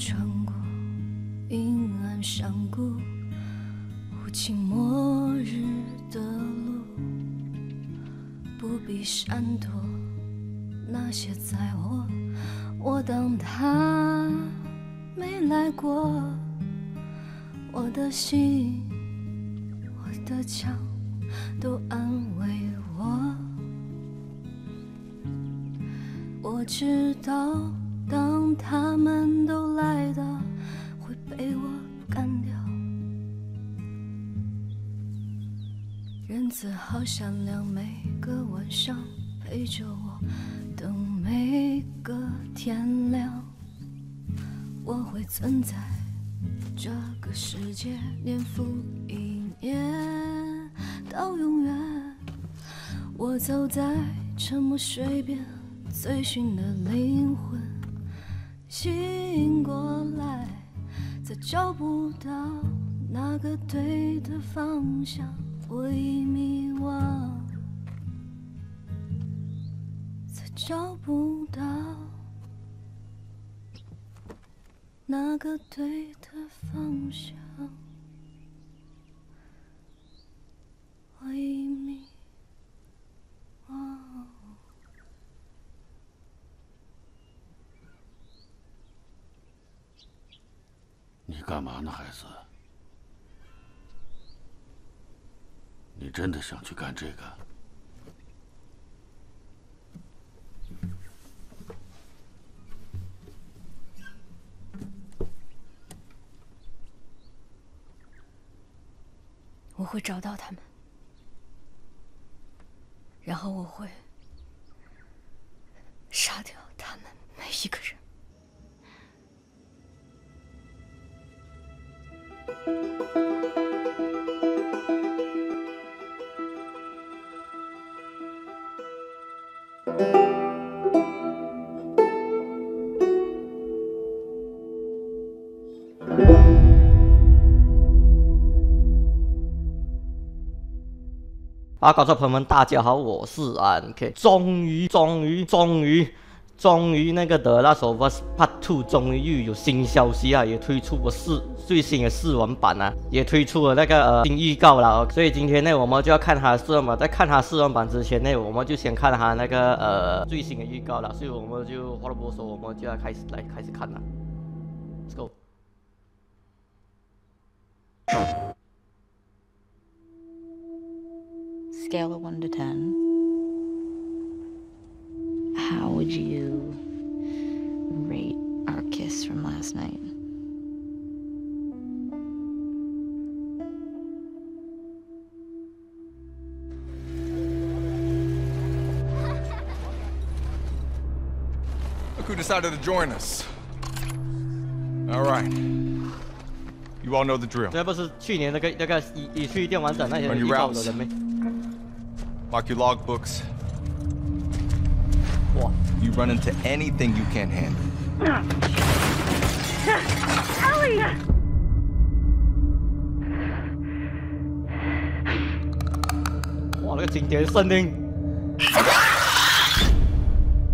穿过阴暗山谷，无情末日的路，不必闪躲那些灾祸。我当他没来过，我的心，我的枪都安慰我。我知道，当他们都来到，会被我干掉。人子好善良，每个晚上陪着我，等每个天亮。我会存在这个世界，年复一年，到永远。我走在沉默水边，醉醺的灵魂醒过来，再找不到那个对的方向，我已迷惘，再找不到那个对的方向，我已迷惘。你干嘛呢，孩子？你真的想去干这个？我会找到他们，然后我会杀掉他们每一个人。观众朋友们，大家好，我是阿恩。终于那个的那首 Verse Part 2终于又有新消息啊，也推出了最新的试玩版啊，也推出了那个新预告了。所以今天呢，我们就要看它的试玩版。在看它试玩版之前呢，我们就先看它那个最新的预告了。所以我们就话不多说，我们就要开始看了。Let's go。Scale of 1 to 10, how would you rate our kiss from last night? Look who decided to join us. All right. You all know the drill. 这不是去年那个已去电玩展那些预告的人没？ Mark your logbooks. What? You run into anything you can't handle. Ellie! 哇，那个经典声音。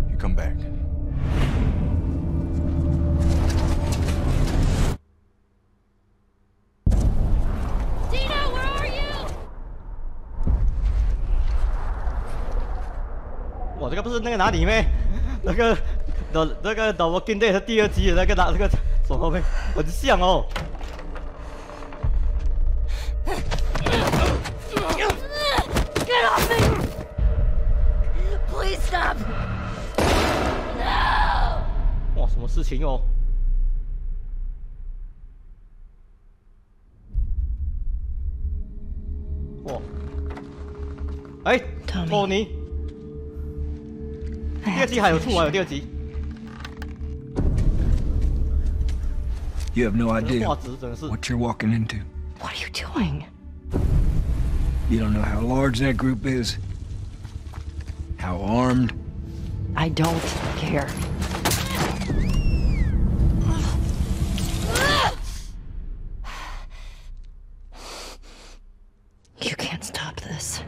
You come back. Dino, 这个不是那个哪里咩？那个《The Walking Dead》第2集的那个什么咩？很像哦。Get off me! Please stop! No! 哇，什么事情哦？哇！哎，托尼。 第2集还有出完，有第2集。You have no idea what you're walking into. What are you doing? You don't know how large that group is, how armed. I don't care. You can't stop this.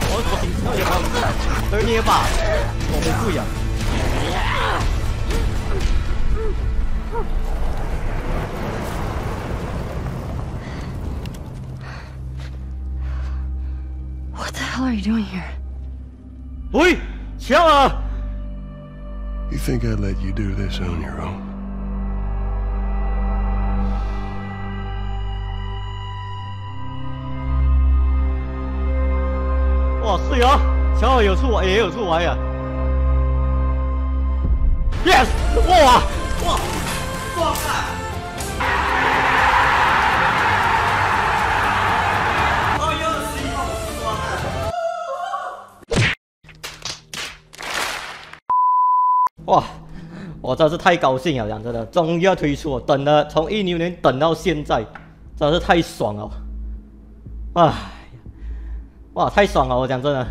我对啊。What the hell are you doing here? 喂，乔尔。 You think I'd let you do this on your own? 哇，是啊，乔尔有出也有出来呀。Yes， 哇哇，壮啊！哇，我真是太高兴了，讲真的，终于要推出，我等了从16年等到现在，真是太爽了，哎，哇，太爽了，我讲真的，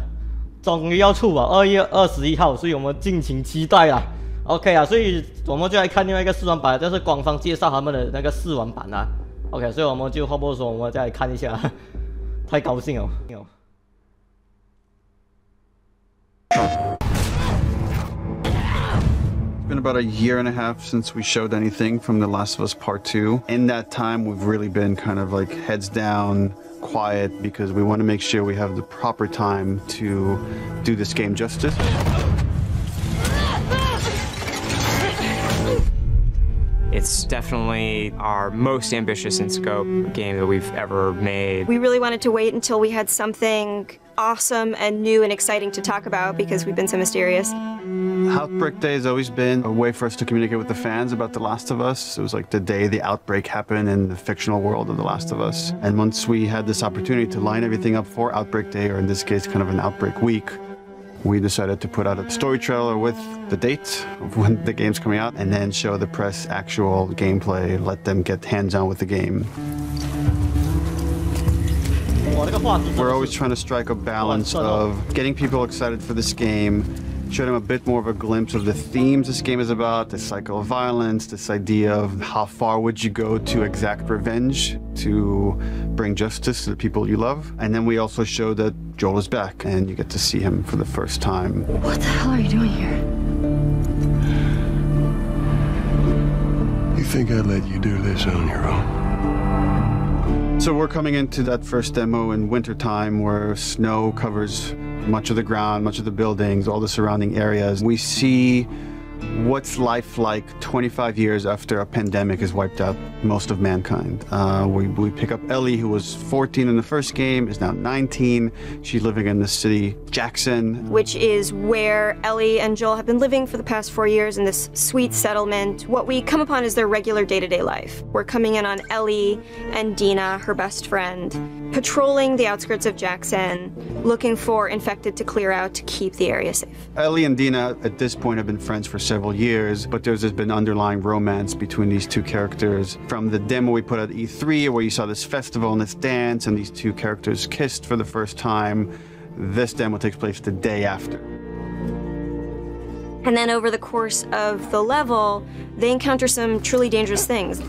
终于要出了，2月21号，所以我们敬请期待啦。OK 啊，所以我们就来看另外一个试玩版，这是官方介绍他们的那个试玩版啊。OK， 所以我们就话不多说，我们再来看一下，太高兴了。 It's been about a year and a half since we showed anything from The Last of Us Part 2. In that time, we've really been kind of like heads down, quiet, because we want to make sure we have the proper time to do this game justice. It's definitely our most ambitious in scope game that we've ever made. We really wanted to wait until we had something awesome and new and exciting to talk about because we've been so mysterious. Outbreak Day has always been a way for us to communicate with the fans about The Last of Us. It was like the day the outbreak happened in the fictional world of The Last of Us. And once we had this opportunity to line everything up for Outbreak Day, or in this case, kind of an Outbreak Week, we decided to put out a story trailer with the date of when the game's coming out, and then show the press actual gameplay, let them get hands-on with the game. We're always trying to strike a balance of getting people excited for this game, show them a bit more of a glimpse of the themes this game is about, the cycle of violence, this idea of how far would you go to exact revenge to bring justice to the people you love. And then we also show that Joel is back and you get to see him for the first time. What the hell are you doing here? You think I'd let you do this on your own? So we're coming into that first demo in wintertime where snow covers much of the ground, much of the buildings, all the surrounding areas. We see what's life like 25 years after a pandemic has wiped out most of mankind. We pick up Ellie, who was 14 in the first game, is now 19. She's living in the city Jackson, which is where Ellie and Joel have been living for the past 4 years in this sweet settlement. What we come upon is their regular day-to-day life. We're coming in on Ellie and Dina, her best friend, patrolling the outskirts of Jackson, looking for infected to clear out to keep the area safe. Ellie and Dina at this point have been friends for several years, but there's been underlying romance between these two characters. From the demo we put at E3, where you saw this festival and this dance, and these two characters kissed for the first time, this demo takes place the day after. And then over the course of the level, they encounter some truly dangerous things.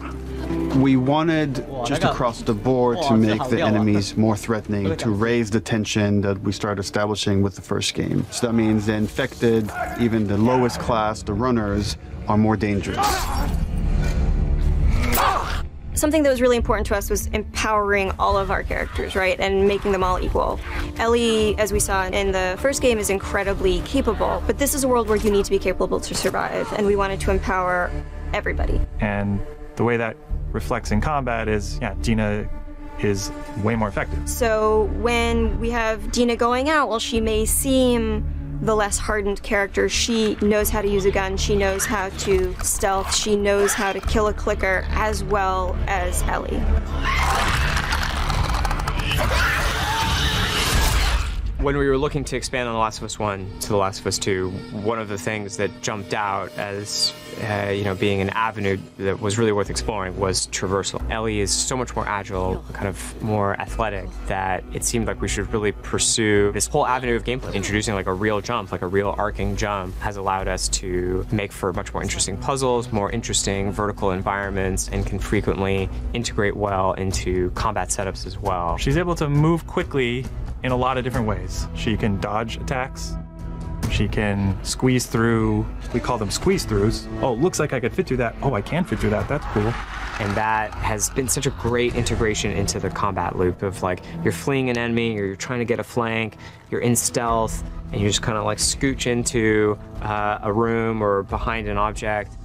We wanted, just across the board, to make the enemies more threatening, to raise the tension that we started establishing with the first game. So that means the infected, even the lowest class, the runners, are more dangerous. Something that was really important to us was empowering all of our characters, right, and making them all equal. Ellie, as we saw in the first game, is incredibly capable, but this is a world where you need to be capable to survive, and we wanted to empower everybody. And the way that reflects in combat is, yeah, Dina is way more effective. So when we have Dina going out, while she may seem the less hardened character, she knows how to use a gun, she knows how to stealth, she knows how to kill a clicker as well as Ellie. When we were looking to expand on The Last of Us 1 to The Last of Us 2, one of the things that jumped out as being an avenue that was really worth exploring was traversal. Ellie is so much more agile, kind of more athletic, that it seemed like we should really pursue this whole avenue of gameplay. Introducing like a real jump, like a real arcing jump, has allowed us to make for much more interesting puzzles, more interesting vertical environments, and can frequently integrate well into combat setups as well. She's able to move quickly in a lot of different ways. She can dodge attacks. She can squeeze through, we call them squeeze-throughs. Oh, looks like I could fit through that. Oh, I can fit through that. That's cool. And that has been such a great integration into the combat loop of like, you're fleeing an enemy, or you're trying to get a flank, you're in stealth, and you just kind of like scooch into a room or behind an object.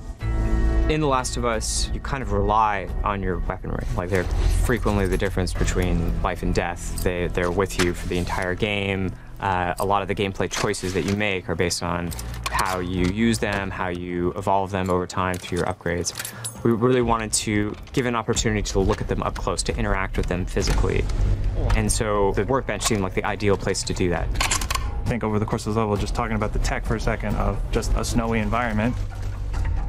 In The Last of Us, you kind of rely on your weaponry. Like, they're frequently the difference between life and death. They're with you for the entire game. A lot of the gameplay choices that you make are based on how you use them, how you evolve them over time through your upgrades. We really wanted to give an opportunity to look at them up close, to interact with them physically. And so the workbench seemed like the ideal place to do that. I think over the course of the level, just talking about the tech for a second of just a snowy environment,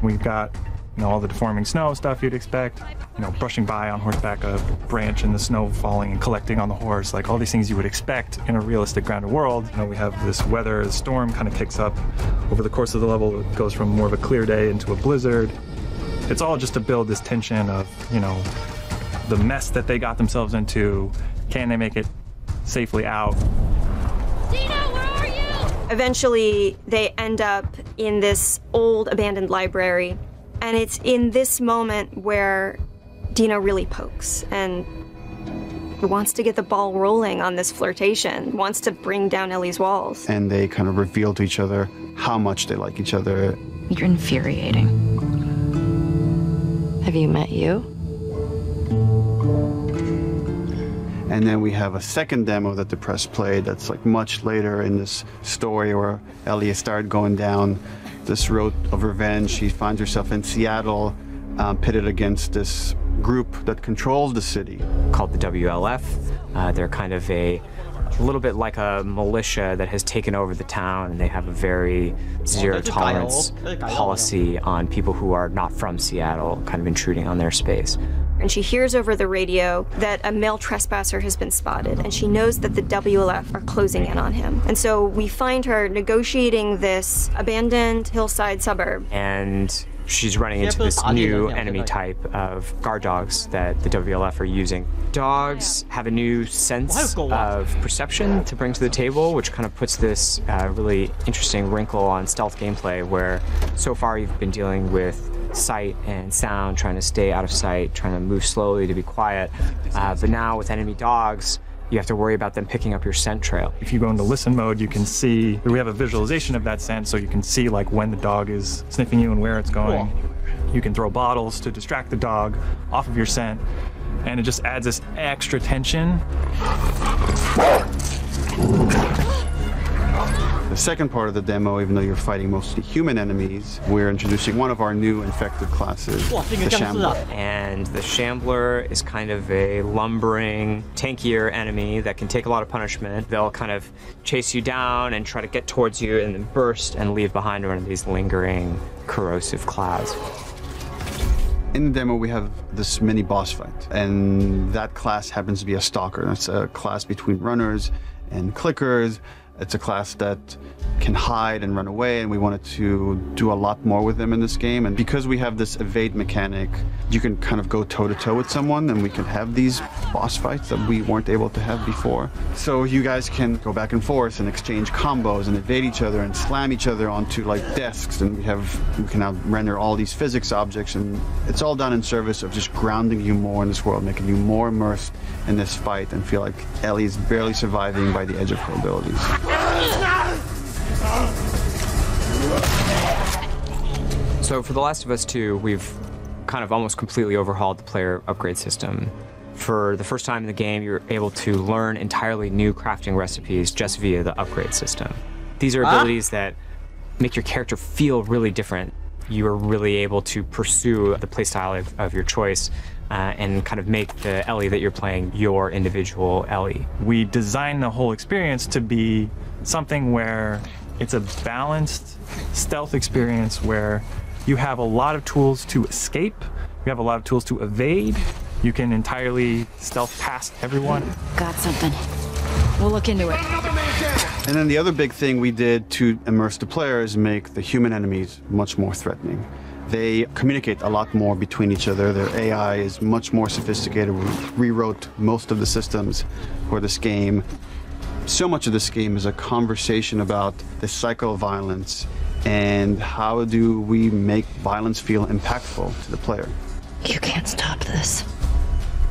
we've got, you know, all the deforming snow stuff you'd expect, you know, brushing by on horseback a branch and the snow falling and collecting on the horse, like all these things you would expect in a realistic grounded world. You know, we have this weather, the storm kind of kicks up over the course of the level. It goes from more of a clear day into a blizzard. It's all just to build this tension of, you know, the mess that they got themselves into. Can they make it safely out? Dina, where are you? Eventually, they end up in this old abandoned library. And it's in this moment where Dina really pokes and wants to get the ball rolling on this flirtation, wants to bring down Ellie's walls. And they kind of reveal to each other how much they like each other. You're infuriating. Have you met you? And then we have a second demo that the press played that's like much later in this story where Ellie started going down this road of revenge. She finds herself in Seattle, pitted against this group that controls the city. Called the WLF. They're kind of a little bit like a militia that has taken over the town, and they have a very zero tolerance policy on people who are not from Seattle, kind of intruding on their space. And she hears over the radio that a male trespasser has been spotted, and she knows that the WLF are closing in on him. And so we find her negotiating this abandoned hillside suburb. And she's running into this new enemy type of guard dogs that the WLF are using. Dogs have a new sense of perception to bring to the table, which kind of puts this really interesting wrinkle on stealth gameplay, where so far you've been dealing with sight and sound, trying to stay out of sight, trying to move slowly to be quiet. But now with enemy dogs, you have to worry about them picking up your scent trail. If you go into listen mode, you can see, we have a visualization of that scent, so you can see like when the dog is sniffing you and where it's going. Cool. You can throw bottles to distract the dog off of your scent, and it just adds this extra tension. The second part of the demo, even though you're fighting mostly human enemies, we're introducing one of our new infected classes, the Shambler. And the Shambler is kind of a lumbering, tankier enemy that can take a lot of punishment. They'll kind of chase you down and try to get towards you and then burst and leave behind one of these lingering, corrosive clouds. In the demo, we have this mini boss fight, and that class happens to be a Stalker. It's a class between runners and clickers. It's a class that can hide and run away, and we wanted to do a lot more with them in this game. And because we have this evade mechanic, you can kind of go toe-to-toe with someone, and we can have these boss fights that we weren't able to have before. So you guys can go back and forth and exchange combos and evade each other and slam each other onto like desks, and we can now render all these physics objects, and it's all done in service of just grounding you more in this world, making you more immersed in this fight and feel like Ellie's barely surviving by the edge of her abilities. So for The Last of Us 2, we've kind of almost completely overhauled the player upgrade system. For the first time in the game, you're able to learn entirely new crafting recipes just via the upgrade system. These are abilities that make your character feel really different. You are really able to pursue the playstyle of your choice and kind of make the Ellie that you're playing your individual Ellie. We designed the whole experience to be something where it's a balanced stealth experience where you have a lot of tools to escape, you have a lot of tools to evade, you can entirely stealth past everyone. Got something. We'll look into it. And then the other big thing we did to immerse the player is make the human enemies much more threatening. They communicate a lot more between each other. Their AI is much more sophisticated. We rewrote most of the systems for this game So much of this game is a conversation about the cycle of violence and how do we make violence feel impactful to the player. You can't stop this.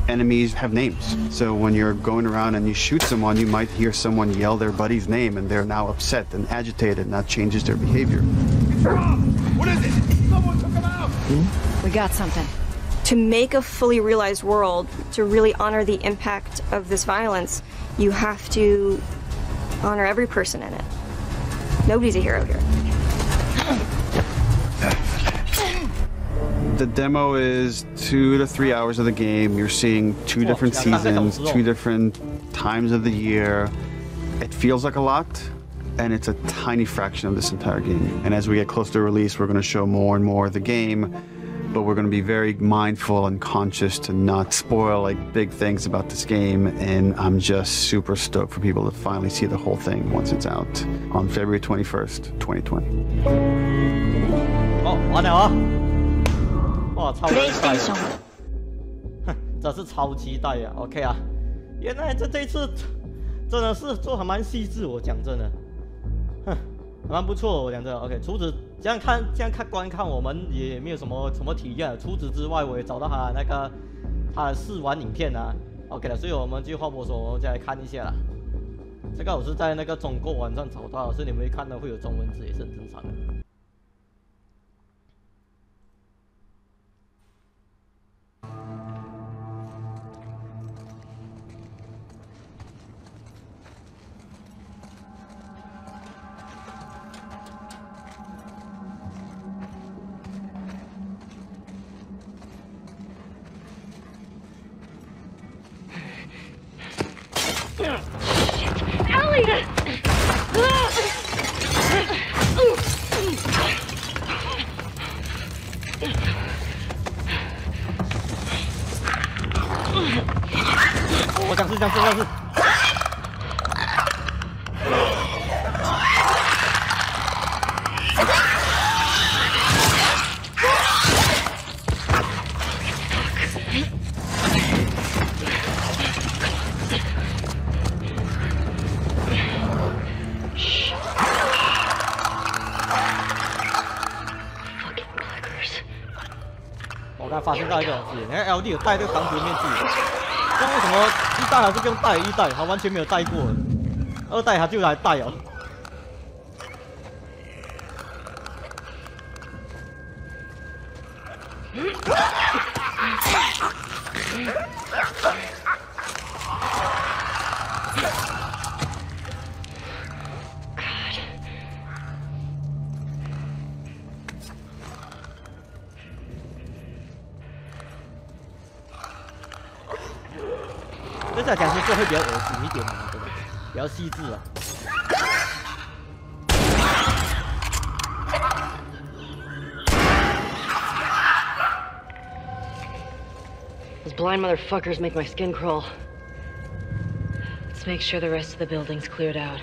Enemies have names. So when you're going around and you shoot someone, you might hear someone yell their buddy's name and they're now upset and agitated and that changes their behavior. What is it? Someone took him out! We got something. To make a fully realized world, to really honor the impact of this violence, you have to honor every person in it. Nobody's a hero here. The demo is 2 to 3 hours of the game. You're seeing 2 different seasons, 2 different times of the year. It feels like a lot, and it's a tiny fraction of this entire game. And as we get closer to release, we're going to show more and more of the game, but we're going to be very mindful and conscious to not spoil like big things about this game. And I'm just super stoked for people to finally see the whole thing once it's out on February 21st, 2020. Oh, 完了啊！哇，超期待的，哼，这是超期待呀 ！OK 啊，原来这一次真的是做还蛮细致，我讲真的，哼，蛮不错，我讲真的。OK， 除此这样看观看，我们也没有什么体验。除此之外，我也找到他的试玩影片啊 ，OK 了，所以我们就话不说，我们再来看一下啦。这个我是在那个中国网站找到的，所以你们会看到会有中文字，也是很正常的。我僵尸！我刚发现到一个东西，你看 LD 有戴这个防毒面具，那为什么1代还是不用戴？1代他完全没有戴过，2代他就来戴哦。这下讲是做会比较恶心一点的，对不对？比较细致啊。Those blind motherfuckers make my skin crawl. Let's make sure the rest of the building's cleared out.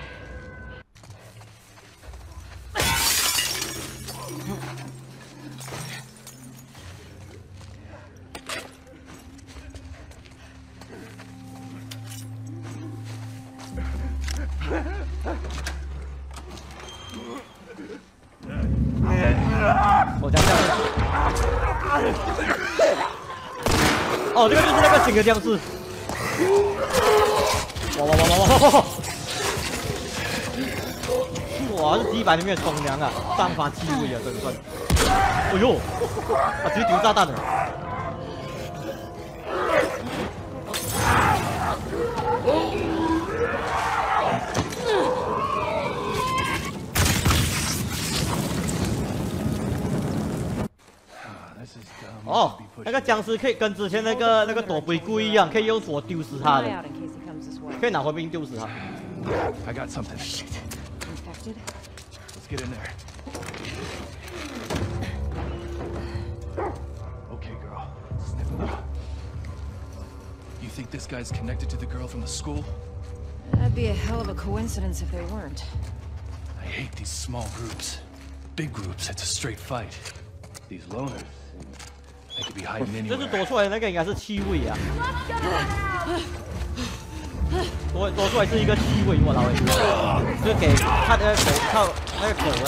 哦，这个就是那个新的僵尸！哇！这几百里面冲凉啊，散发气味啊，整个。哎呦，他直接丢炸弹了！哦，那个僵尸可以跟之前那个躲鬼菇一样，可以用火丢死他的，可以拿回兵丢死他。I got something. Infected? Let's get in there. Okay, girl. Sniff it out. You think this guy's connected to the girl from the school? That'd be a hell of a coincidence if they weren't. I hate these small groups. Big groups, it's a straight fight. These loners. 这是躲出来的那个应该是气味啊。多出来是一个气味，我老伟，就给他的狗靠那个狗的。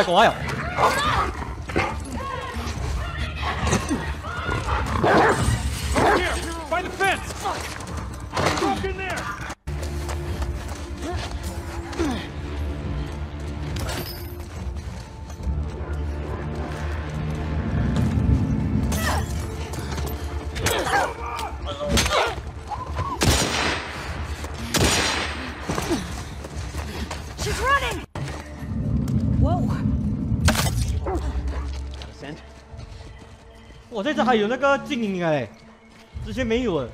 狗啊！ Here, by the fence. Walk in there. She's running. Whoa. 哇，这次还有那个静音哎，之前没有了。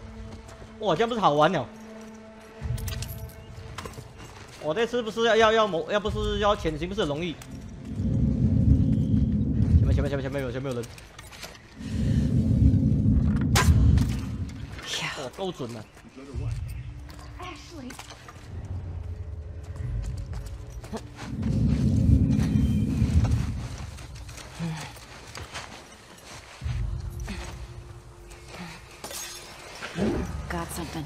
哇，这样不是好玩了？我这次不是要不是要潜行，不是很容易。前面有人。哦，够准了。 Got something.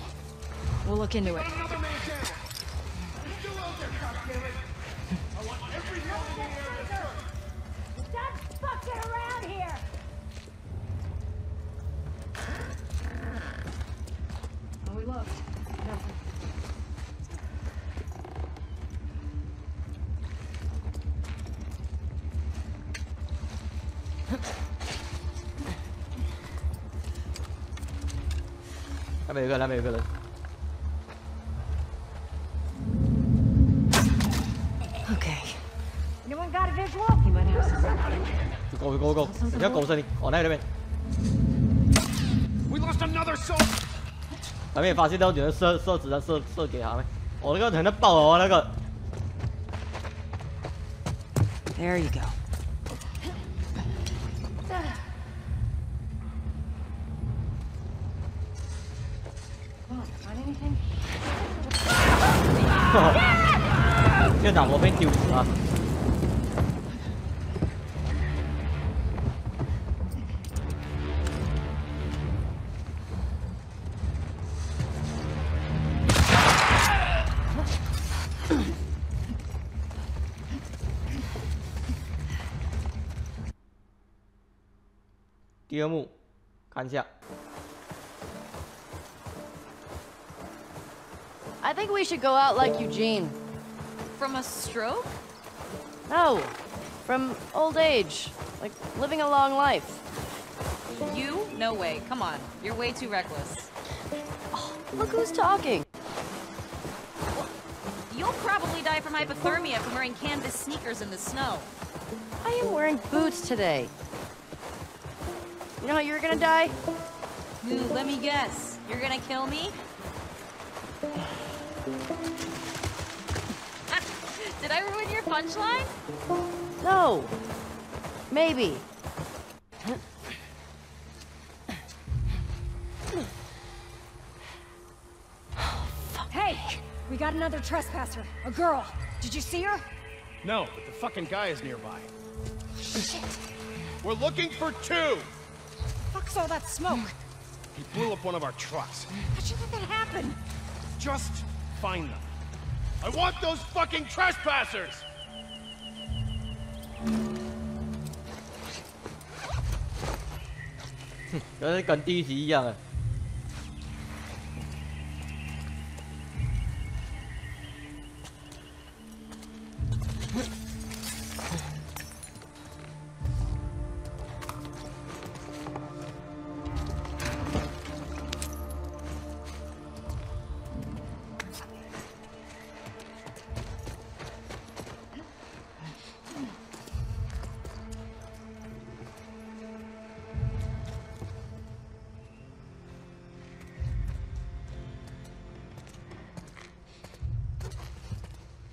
We'll look into it. Fuck, get around here! Oh, we looked. Nothing. 那边有个人。 Okay. Anyone got a visual? He might have some. Go！ 你要狗声音，哦，那边。 We lost another soldier. 那边发现到有人射子弹射给他们，哦，那个很能爆哦，那个。 There you go. Find anything? 院长，我被丢死了。第二幕，看一下。 I think we should go out like Eugene. From a stroke? No, from old age. Like living a long life. You? No way. Come on. You're way too reckless. Oh, look who's talking. You'll probably die from hypothermia from wearing canvas sneakers in the snow. I am wearing boots today. You know how you're gonna die? Ooh, let me guess. You're gonna kill me? Did I ruin your punchline? No. Maybe. Hey! We got another trespasser. A girl. Did you see her? No, but the fucking guy is nearby. Shit. We're looking for two. Fuck's all that smoke? He blew up one of our trucks. How'd you let that happen? Just find them. I want those fucking trespassers! 跟第一集一样啊。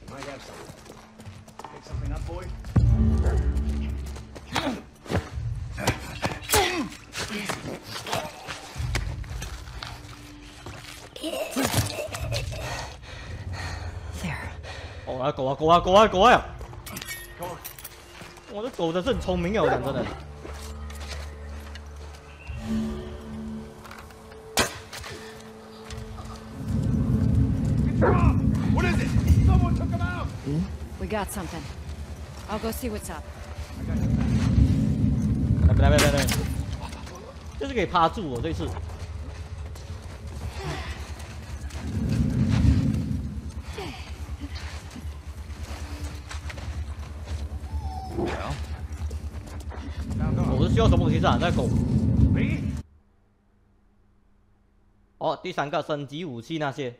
Might have something. Pick something up, boy? There. 哦，狗啊！我的狗真是很聪明啊，我讲真的。We got something. I'll go see what's up. 来，就是可以趴住我这一次。我是需要什么东西啊？那狗。哦，第3个升级武器那些。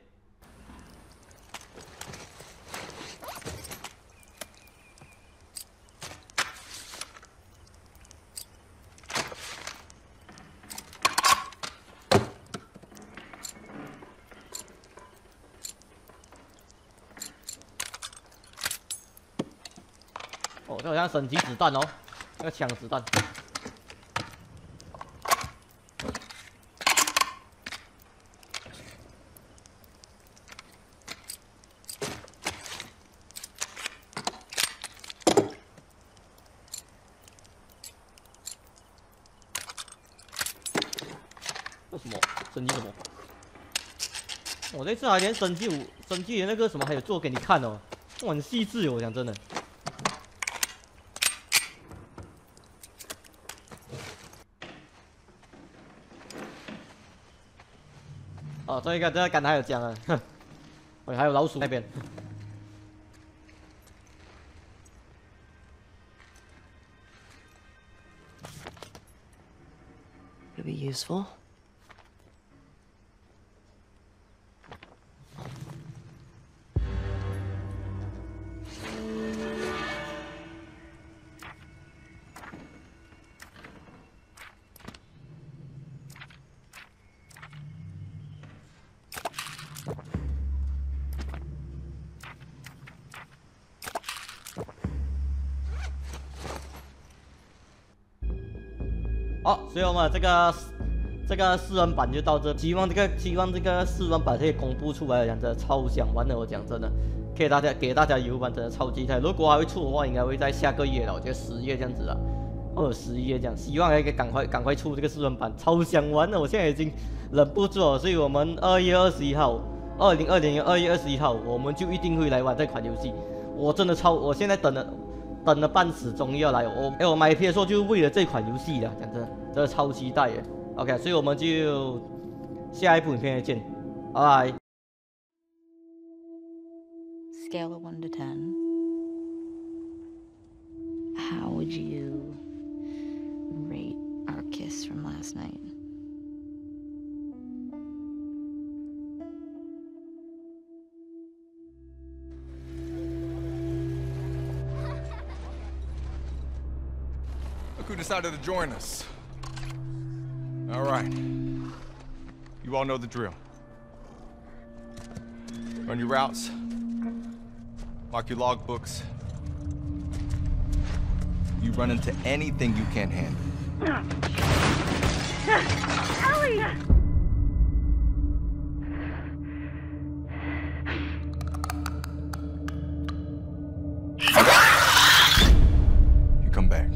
哦，这好像升级子弹哦，那个枪子弹。这什么？升级什么？我这次还连升级的那个什么还有做给你看哦，哇，很细致哦，我讲真的。 哦，这个刚才有讲了，哼，我还有老鼠那边。Could be useful.好，所以我们这个试玩版就到这，希望这个试玩版可以公布出来，讲真的超想玩的，我讲真的，给大家游玩真的超期待。如果还会出的话，应该会在下个月了，我觉得10月这样子啊，或者11月这样，希望可以赶快出这个试玩版，超想玩的，我现在已经忍不住了。所以我们2020年2月21号，我们就一定会来玩这款游戏。我真的我现在等了半死，终于要来我买 PS 就是为了这款游戏的，讲真的超期待耶。OK， 所以我们就下一部影片再见，拜拜。 Scale of 1 to 10. How would you rate our kiss from last night? Look who decided to join us. All right. You all know the drill. Run your routes. Mark your logbooks. You run into anything you can't handle. Ellie! You come back.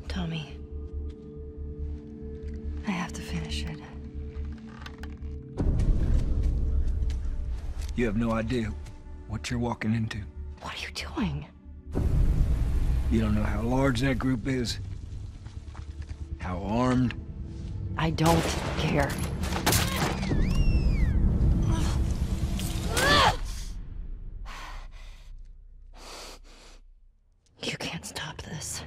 Tommy, I have to finish it. You have no idea what you're walking into. What are you doing? You don't know how large that group is, how armed. I don't care. You can't stop this.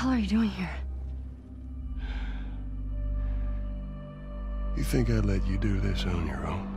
hell are you doing here? You think I'd let you do this on your own?